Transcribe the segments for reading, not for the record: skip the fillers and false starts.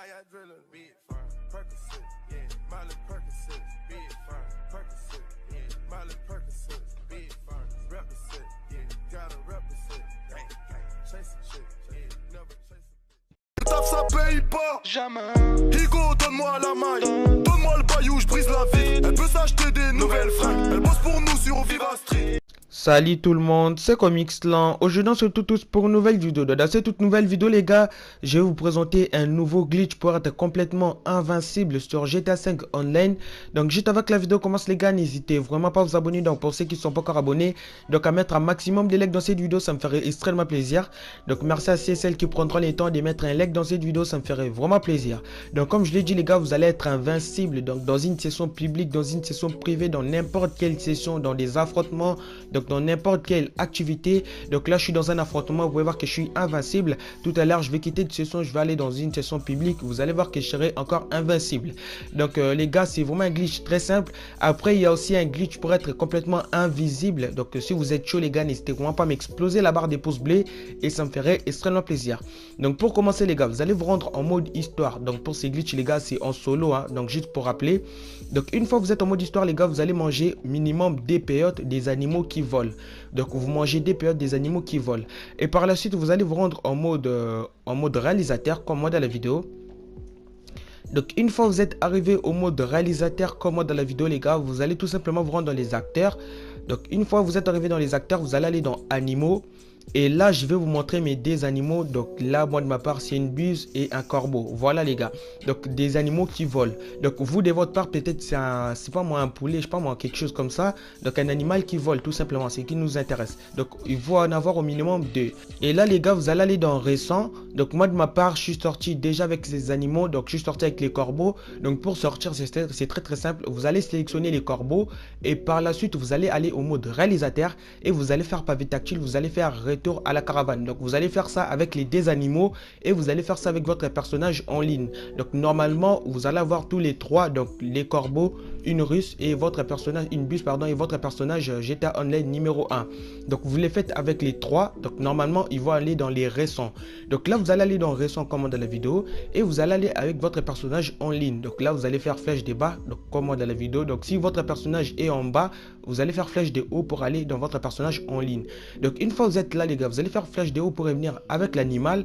got drillin', big firm, Percocet, yeah, Miley Percocet, big firm, Percocet, yeah, Miley Percocet, big firm, represent, yeah, gotta represent, gang, gang, chase a chick, yeah, never chase a bitch. Taf, ça paye pas, jamais. Higo, donne-moi la maille, donne-moi le baillou, je brise la vie. Elle peut s'acheter des nouvelles fringues, elle bosse pour nous sur Viva Street. Salut tout le monde, c'est Comicsland. Aujourd'hui on se retrouve tous pour une nouvelle vidéo. Dans cette toute nouvelle vidéo les gars, je vais vous présenter un nouveau glitch pour être complètement invincible sur GTA 5 Online. Donc juste avant que la vidéo commence les gars, n'hésitez vraiment pas à vous abonner. Donc pour ceux qui ne sont pas encore abonnés, donc à mettre un maximum de likes dans cette vidéo, ça me ferait extrêmement plaisir. Donc merci à celles qui prendront le temps de mettre un like dans cette vidéo, ça me ferait vraiment plaisir. Donc comme je l'ai dit les gars, vous allez être invincible donc dans une session publique, dans une session privée, dans n'importe quelle session, dans des affrontements, donc dans n'importe quelle activité. Donc là je suis dans un affrontement, vous pouvez voir que je suis invincible. Tout à l'heure je vais quitter une session, je vais aller dans une session publique, vous allez voir que je serai encore invincible. Donc les gars, c'est vraiment un glitch très simple. Après il y a aussi un glitch pour être complètement invisible. Donc si vous êtes chaud les gars, n'hésitez vraiment pas à m'exploser la barre des pouces bleus et ça me ferait extrêmement plaisir. Donc pour commencer les gars, vous allez vous rendre en mode histoire. Donc pour ces glitches les gars, c'est en solo hein. Donc juste pour rappeler, donc une fois que vous êtes en mode histoire les gars, vous allez manger minimum des péotes des animaux qui volent. Donc vous mangez des péotes des animaux qui volent. Et par la suite vous allez vous rendre en mode réalisateur comme moi dans la vidéo. Donc une fois que vous êtes arrivé au mode réalisateur comme moi dans la vidéo les gars, vous allez tout simplement vous rendre dans les acteurs. Donc une fois que vous êtes arrivé dans les acteurs, vous allez aller dans animaux. Et là je vais vous montrer mes deux animaux. Donc là moi de ma part c'est une buse et un corbeau. Voilà les gars. Donc des animaux qui volent. Donc vous de votre part peut-être c'est pas moi un poulet, je sais pas moi quelque chose comme ça. Donc un animal qui vole tout simplement, c'est ce qui nous intéresse. Donc il faut en avoir au minimum deux. Et là les gars vous allez aller dans récent. Donc moi de ma part je suis sorti déjà avec ces animaux. Donc je suis sorti avec les corbeaux. Donc pour sortir c'est très simple. Vous allez sélectionner les corbeaux. Et par la suite vous allez aller au mode réalisateur. Et vous allez faire pavé tactile. Vous allez faire retour à la caravane. Donc vous allez faire ça avec les deux animaux et vous allez faire ça avec votre personnage en ligne. Donc normalement vous allez avoir tous les trois, donc les corbeaux, une russe et votre personnage, une buse pardon, et votre personnage GTA Online numéro 1. Donc vous les faites avec les trois. Donc normalement ils vont aller dans les récents. Donc là vous allez aller dans récents comme dans la vidéo et vous allez aller avec votre personnage en ligne. Donc là vous allez faire flèche des bas, donc comme dans la vidéo. Donc si votre personnage est en bas, vous allez faire flèche des hauts pour aller dans votre personnage en ligne. Donc une fois que vous êtes là les gars, vous allez faire flèche des hauts pour revenir avec l'animal.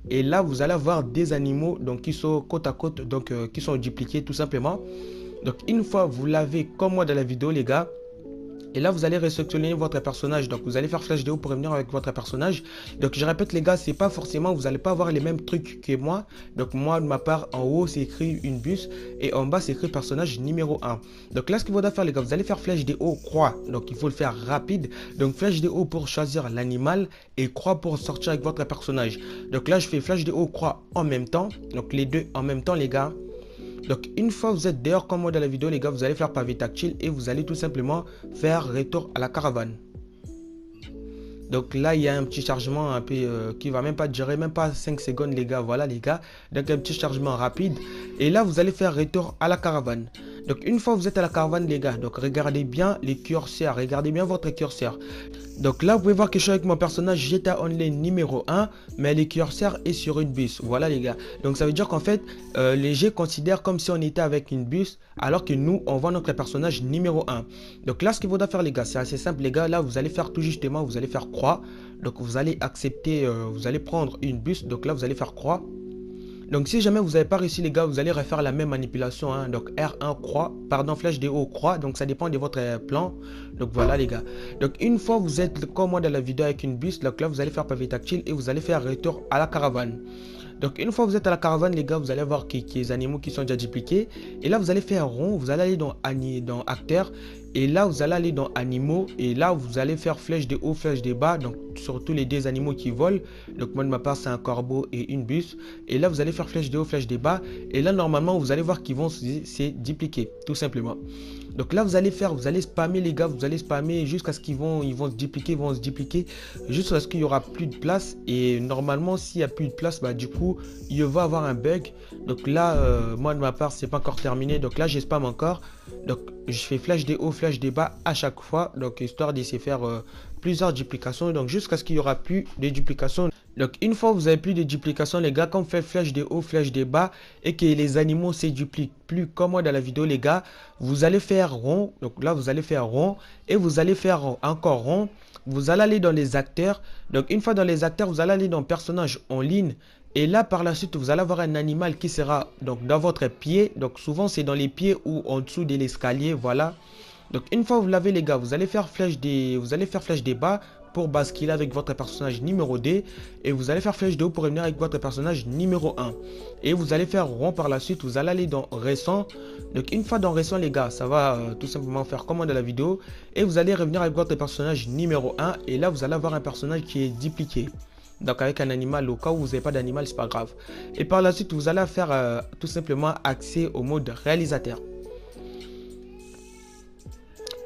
Et là vous allez avoir des animaux donc qui sont côte à côte, donc qui sont dupliqués tout simplement. Donc une fois vous l'avez comme moi dans la vidéo les gars, et là vous allez resélectionner votre personnage. Donc vous allez faire flèche de haut pour revenir avec votre personnage. Donc je répète les gars, c'est pas forcément, vous n'allez pas avoir les mêmes trucs que moi. Donc moi de ma part en haut c'est écrit une bus et en bas c'est écrit personnage numéro 1. Donc là ce qu'il faudra faire les gars, vous allez faire flèche de haut croix. Donc il faut le faire rapide. Donc flèche de haut pour choisir l'animal et croix pour sortir avec votre personnage. Donc là je fais flèche de haut croix en même temps. Donc les deux en même temps les gars. Donc une fois vous êtes dehors comme moi dans la vidéo les gars, vous allez faire pavé tactile et vous allez tout simplement faire retour à la caravane. Donc là il y a un petit chargement un peu qui va même pas durer même pas 5 secondes les gars. Voilà les gars, donc un petit chargement rapide et là vous allez faire retour à la caravane. Donc une fois vous êtes à la caravane les gars, donc regardez bien les curseurs, regardez bien votre curseur. Donc là vous pouvez voir que je suis avec mon personnage GTA Online numéro 1, mais le curseur est sur une bus. Voilà les gars, donc ça veut dire qu'en fait les jeux considèrent comme si on était avec une bus, alors que nous on voit notre personnage numéro 1. Donc là ce qu'il faudra faire les gars, c'est assez simple les gars. Là vous allez faire tout justement, vous allez faire croix. Donc vous allez accepter, vous allez prendre une bus, donc là vous allez faire croix. Donc si jamais vous n'avez pas réussi les gars, vous allez refaire la même manipulation hein. Donc R1 croix, pardon flèche de haut croix, donc ça dépend de votre plan. Donc voilà les gars. Donc une fois vous êtes comme moi dans la vidéo avec une bus, donc là vous allez faire pavé tactile et vous allez faire retour à la caravane. Donc une fois vous êtes à la caravane les gars, vous allez voir qu'il y a des animaux qui sont déjà dupliqués. Et là vous allez faire rond, vous allez aller dans acteur. Et là vous allez aller dans animaux. Et là vous allez faire flèche de haut, flèche de bas. Donc sur tous les deux animaux qui volent. Donc moi de ma part c'est un corbeau et une buse. Et là vous allez faire flèche de haut, flèche de bas. Et là normalement vous allez voir qu'ils vont se dupliquer tout simplement. Donc là vous allez spammer les gars, vous allez spammer jusqu'à ce qu'ils vont se dupliquer, jusqu'à ce qu'il y aura plus de place. Et normalement s'il n'y a plus de place, bah du coup il va avoir un bug. Donc là moi de ma part c'est pas encore terminé. Donc là je spam encore. Donc je fais flèche des hauts, flèche des bas à chaque fois. Donc histoire d'essayer de faire plusieurs duplications. Donc jusqu'à ce qu'il y aura plus de duplications. Donc une fois que vous avez plus de duplication les gars, quand vous faites flèche de haut, flèche de bas et que les animaux se dupliquent plus comme moi dans la vidéo les gars, vous allez faire rond. Donc là vous allez faire rond et vous allez faire encore rond. Vous allez aller dans les acteurs. Donc une fois dans les acteurs, vous allez aller dans personnage en ligne. Et là par la suite vous allez avoir un animal qui sera donc dans votre pied. Donc souvent c'est dans les pieds ou en dessous de l'escalier, voilà. Donc une fois que vous l'avez les gars, vous allez faire flèche des bas pour basculer avec votre personnage numéro 2 et vous allez faire flèche de haut pour revenir avec votre personnage numéro 1 et vous allez faire rond par la suite. Vous allez aller dans récent. Donc une fois dans récent les gars, ça va tout simplement faire comme dans la vidéo et vous allez revenir avec votre personnage numéro 1 et là vous allez avoir un personnage qui est dupliqué. Donc avec un animal, au cas où vous n'avez pas d'animal, c'est pas grave. Et par la suite vous allez faire tout simplement accès au mode réalisateur.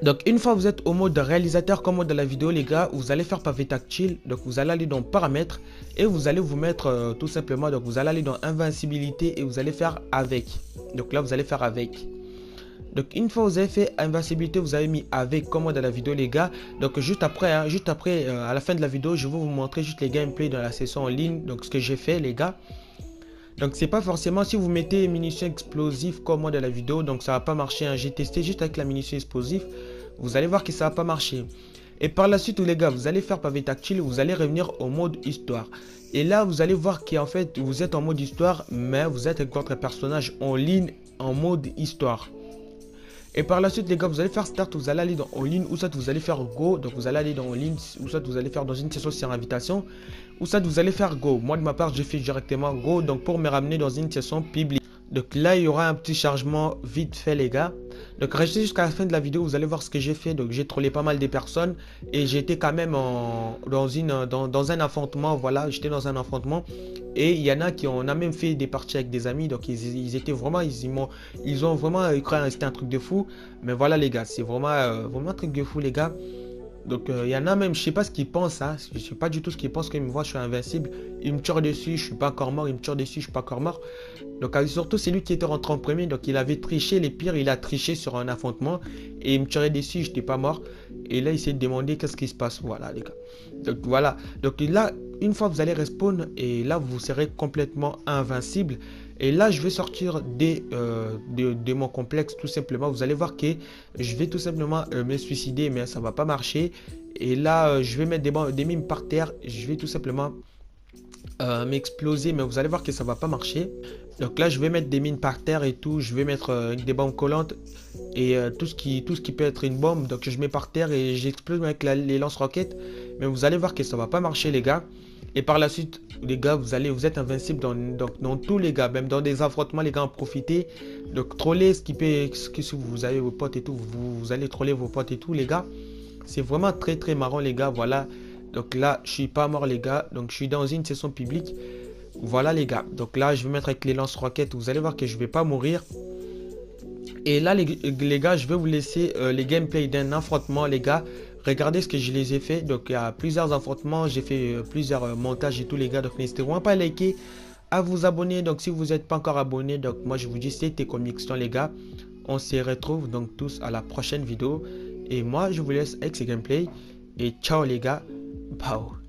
Donc une fois que vous êtes au mode réalisateur comme mode de la vidéo les gars, vous allez faire pavé tactile. Donc vous allez aller dans paramètres et vous allez vous mettre tout simplement, donc vous allez aller dans invincibilité et vous allez faire avec. Donc là vous allez faire avec. Donc une fois que vous avez fait invincibilité, vous avez mis avec comme mode de la vidéo les gars. Donc juste après à la fin de la vidéo, je vais vous montrer juste les gameplays dans la session en ligne. Donc ce que j'ai fait les gars. Donc c'est pas forcément si vous mettez munitions explosives comme moi dans la vidéo, donc ça va pas marcher, hein. J'ai testé juste avec la munition explosive, vous allez voir que ça va pas marcher. Et par la suite les gars, vous allez faire pavé tactile, vous allez revenir au mode histoire. Et là vous allez voir qu'en fait vous êtes en mode histoire, mais vous êtes avec votre personnage en ligne en mode histoire. Et par la suite les gars, vous allez faire start, vous allez aller dans en ligne ou soit vous allez faire go. Donc vous allez aller dans en ligne ou soit vous allez faire dans une session sur invitation ou soit vous allez faire go. Moi de ma part j'ai fait directement go, donc pour me ramener dans une session publique. Donc là il y aura un petit chargement vite fait les gars. Donc restez jusqu'à la fin de la vidéo, vous allez voir ce que j'ai fait. Donc j'ai trollé pas mal de personnes et j'étais quand même dans un affrontement. Voilà, j'étais dans un affrontement. Et il y en a qui on a même fait des parties avec des amis. Donc ils étaient vraiment, ils ont vraiment cru que c'était un truc de fou. Mais voilà les gars, c'est vraiment, vraiment un truc de fou les gars. Donc il y en a même, je sais pas ce qu'ils pensent, hein. Je sais pas du tout ce qu'ils pensent quand ils me voient, je suis invincible. Ils me tirent dessus, je suis pas encore mort, ils me tirent dessus, je suis pas encore mort. Donc surtout c'est lui qui était rentré en premier, donc il avait triché, les pires, il a triché sur un affrontement et il me tirait dessus, j'étais pas mort. Et là il s'est demandé qu'est-ce qui se passe, voilà les gars. Donc voilà, donc là une fois que vous allez respawn et là vous serez complètement invincible. Et là je vais sortir de mon complexe tout simplement. Vous allez voir que je vais tout simplement me suicider, mais ça va pas marcher. Et là je vais mettre des mimes par terre. Je vais tout simplement m'exploser, mais vous allez voir que ça va pas marcher. Donc là je vais mettre des mines par terre et tout. Je vais mettre des bombes collantes et tout ce qui peut être une bombe. Donc je mets par terre et j'explose avec les lance-roquettes. Mais vous allez voir que ça va pas marcher les gars. Et par la suite, les gars, vous êtes invincible dans tous les gars, même dans des affrontements, les gars, en profitez. Donc, troller si vous avez vos potes et tout, vous allez troller vos potes et tout, les gars. C'est vraiment très, très marrant, les gars, voilà. Donc là, je suis pas mort, les gars. Donc, je suis dans une session publique. Voilà, les gars. Donc là, je vais mettre avec les lance-roquettes. Vous allez voir que je vais pas mourir. Et là, les gars, je vais vous laisser les gameplays d'un affrontement, les gars. Regardez ce que je les ai fait. Donc il y a plusieurs affrontements, j'ai fait plusieurs montages et tout les gars. Donc n'hésitez vraiment pas à liker, à vous abonner. Donc si vous n'êtes pas encore abonné, donc moi je vous dis c'était Comicston les gars. On se retrouve donc tous à la prochaine vidéo. Et moi je vous laisse avec ces gameplays. Et ciao les gars. Bye.